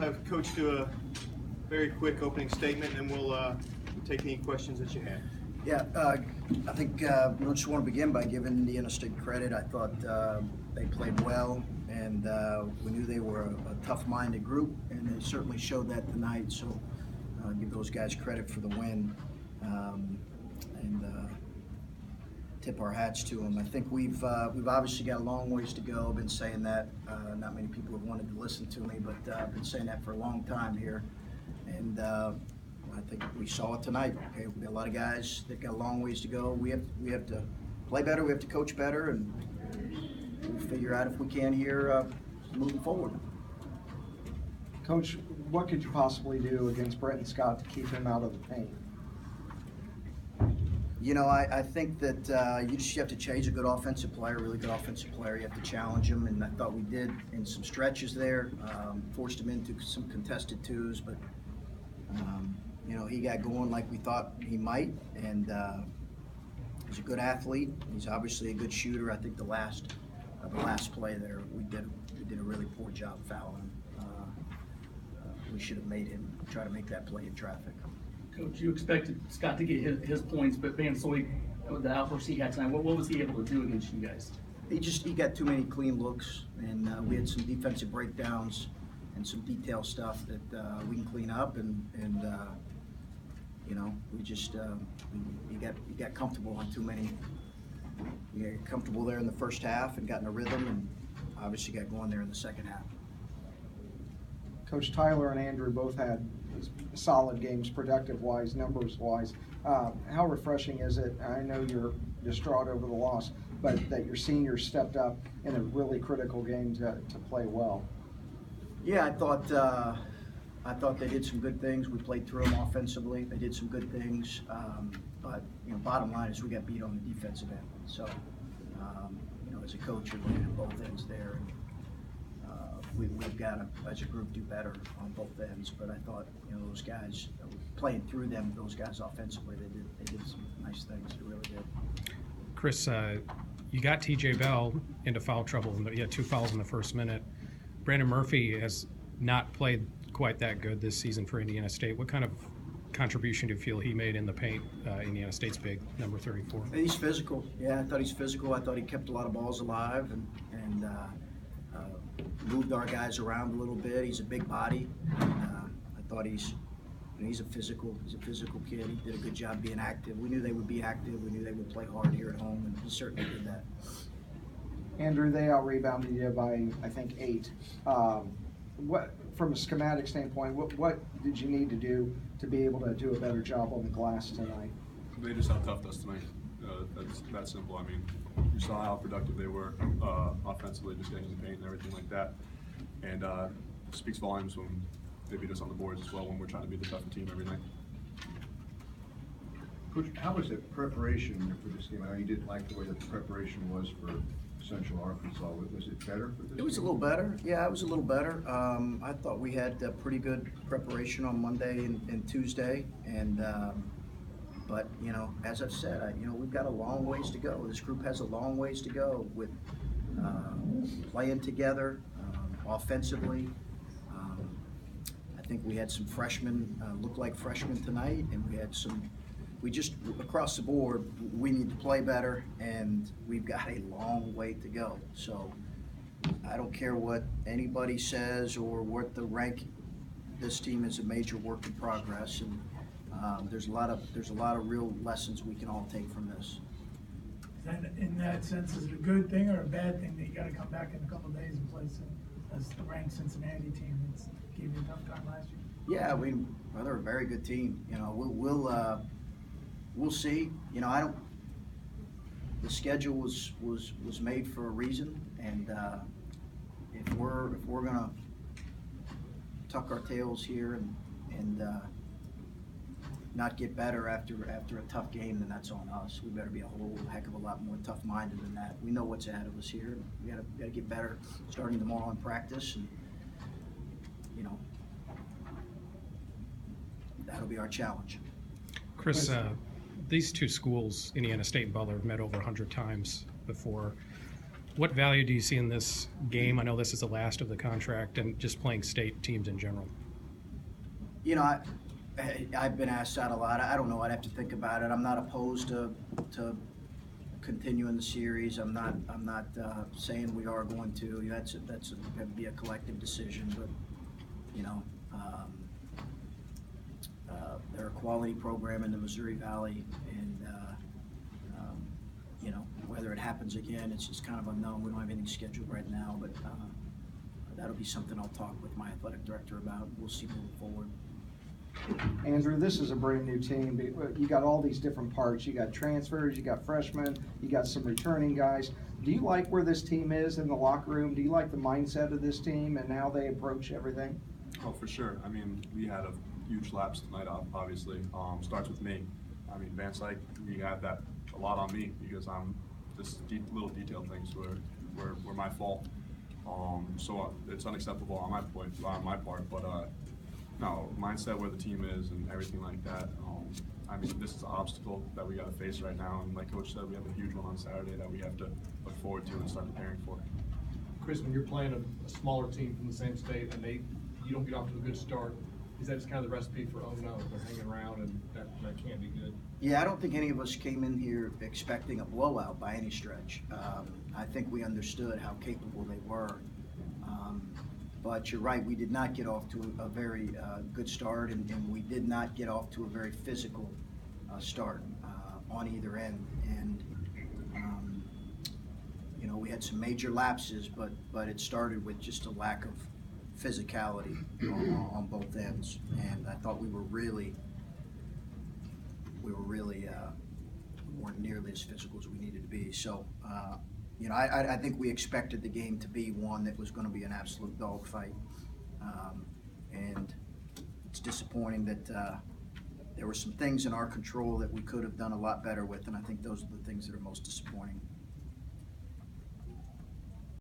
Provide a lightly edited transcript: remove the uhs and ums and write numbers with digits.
have Coach do a very quick opening statement, and we'll take any questions that you have. Yeah, I think I just want to begin by giving Indiana State credit. I thought they played well, and we knew they were a tough-minded group, and they certainly showed that tonight. So give those guys credit for the win, and tip our hats to them. I think we've obviously got a long ways to go. I've been saying that. Not many people have wanted to listen to me, but I've been saying that for a long time here, and I think we saw it tonight. Okay, we got a lot of guys that got a long ways to go. We have to play better. We have to coach better, and we'll figure out if we can here moving forward. Coach, what could you possibly do against Brenton Scott to keep him out of the paint? You know, I think that you have to change a good offensive player, really good offensive player. You have to challenge him, and I thought we did in some stretches there. Forced him into some contested twos, but you know, he got going like we thought he might, and he's a good athlete. He's obviously a good shooter. I think the last play there, we did a really poor job fouling him. We should have made him try to make that play in traffic. Coach, you expected Scott to get his points, but Van Soy, with the outburst he had tonight, what was he able to do against you guys? He got too many clean looks, and we had some defensive breakdowns and some detail stuff that we can clean up, and you know, we just he got comfortable on too many. He got comfortable there in the first half and got in a rhythm, and obviously got going there in the second half. Coach, Tyler and Andrew both had solid games, productive-wise, numbers-wise. How refreshing is it? I know you're distraught over the loss, but that your seniors stepped up in a really critical game to play well. Yeah, I thought they did some good things. We played through them offensively. They did some good things, but you know, bottom line is we got beat on the defensive end. So, you know, as a coach, you're looking at both ends there. And, we've got to, as a group, do better on both ends. But I thought, you know, those guys playing through them, those guys offensively, they did some nice things. They really did. Chris, you got T.J. Bell into foul trouble. You had 2 fouls in the first minute. Brandon Murphy has not played quite that good this season for Indiana State. What kind of contribution do you feel he made in the paint? Indiana State's big, number 34. He's physical. Yeah, I thought he's physical. I thought he kept a lot of balls alive and moved our guys around a little bit. He's a big body. I thought he's a physical kid. He did a good job being active. We knew they would be active. We knew they would play hard here at home, and he certainly did that. Andrew, they out-rebounded you by, I think, 8. What, from a schematic standpoint, what did you need to do to be able to do a better job on the glass tonight? They just out-toughed us tonight. That's that simple. I mean, you saw how productive they were offensively, just getting in the paint and everything like that. And it speaks volumes when they beat us on the boards as well, when we're trying to be the tougher team every night. Coach, how was the preparation for this game? I know you didn't like the way that the preparation was for Central Arkansas. Was it better for this game? It was a little better. Yeah, it was a little better. I thought we had pretty good preparation on Monday and Tuesday, and but you know, as I've said, you know, we've got a long ways to go. This group has a long ways to go with playing together offensively. I think we had some freshmen look like freshmen tonight, and we had some. We just, across the board, we need to play better, and we've got a long way to go. So I don't care what anybody says or what the rank. This team is a major work in progress, and there's a lot of real lessons we can all take from this. In that sense, is it a good thing or a bad thing that you got to come back in a couple of days and play as the ranked Cincinnati team that gave you a tough time last year? Yeah, well, they're a very good team. You know, we'll see. You know, the schedule was made for a reason, and if we're gonna tuck our tails here and not get better after a tough game, then that's on us. We better be a whole heck of a lot more tough-minded than that. We know what's ahead of us here. We gotta get better starting tomorrow in practice, and you know, that'll be our challenge. Chris, these two schools, Indiana State and Butler, have met over 100 times before. What value do you see in this game? I know this is the last of the contract, and just playing state teams in general. You know, I've been asked that a lot. I don't know. I'd have to think about it. I'm not opposed to continuing the series. I'm not saying we are going to. That's going to be a collective decision. But you know, they're a quality program in the Missouri Valley, and you know, whether it happens again, it's just kind of unknown. We don't have anything scheduled right now, but that'll be something I'll talk with my athletic director about. We'll see moving forward. Andrew, this is a brand new team. You got all these different parts. You got transfers, you got freshmen, you got some returning guys. Do you like where this team is in the locker room? Do you like the mindset of this team and how they approach everything? Oh, for sure. I mean, we had a huge lapse tonight, obviously. Starts with me. I mean, Van Syke, we had that a lot on me because just little detailed things were my fault. So it's unacceptable on my part, but no, mindset where the team is and everything like that. I mean, this is an obstacle that we got to face right now, and like Coach said, we have a huge one on Saturday that we have to look forward to and start preparing for. Chris, when you're playing a smaller team from the same state and you don't get off to a good start, is that just kind of the recipe for, oh no, they're hanging around and that can't be good? Yeah, I don't think any of us came in here expecting a blowout by any stretch. I think we understood how capable they were. But you're right, we did not get off to a very good start, and we did not get off to a very physical start on either end. And, you know, we had some major lapses, but it started with just a lack of physicality on both ends. And I thought we weren't nearly as physical as we needed to be. So, you know, I think we expected the game to be one that was going to be an absolute dogfight. And it's disappointing that there were some things in our control that we could have done a lot better with, and I think those are the things that are most disappointing.